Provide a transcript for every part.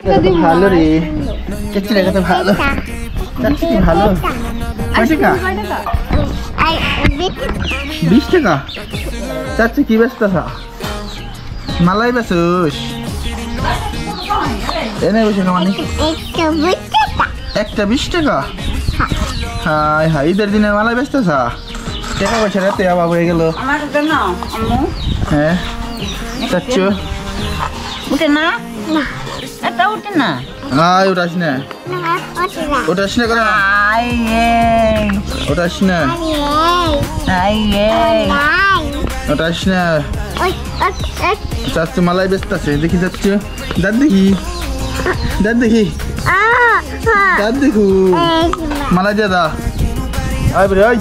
তো ভালো রে, চাচ্ছি টাকা তো ভালো, চাচ্ছি কি ভালো। কয় টাকা? 20 টাকা। চাচ্ছি কি ব্যস্ত মালাই বেসুস এনে বসে মানে একটা 20 টাকা। হাই হাই, ঈদের দিনে মালাই ব্যস্ত টাকা পয়সা রাতে অভাব হয়ে গেল। হ্যাঁ চাচ্ছু উঠে না, এটা উঠে না। আয় উঠাস না, উঠাস না করে, উঠাস না, উঠাস না। চাচ্ছু মালাই ব্যস্ত আছে, দেখি চাচ্ছু দাঁত দেখি, দাঁত দেখি, দাঁত দেখু মালাই দিয়ে দা। আয় বরে ওই,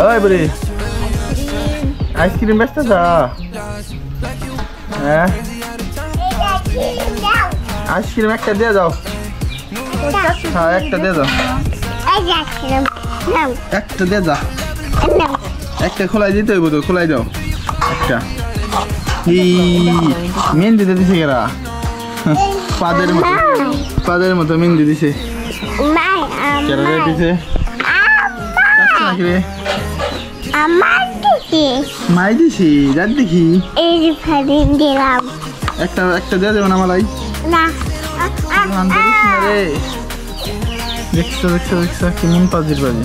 ওই বরে আইসক্রিম ব্যস্ত হ্যাঁ, আইসক্রিম একটা দিয়ে যাও। হ্যাঁ একটা দিয়ে যাও, একটা দিয়ে যা, একটা খোলাই দিতে হইব তো, খোলাই দাও একটা। মেহেন্দি দিছে কেরা, পাদের মতো, পাদের মতো মেহেন্দি দিছে কেরা দিছে নাকি রে? মাই দিছি, রাত দেখি একটা একটা দিয়ে দেবো না মালাই। রে দেখছো দেখছো দেখছো কেমন পাজির বাজে।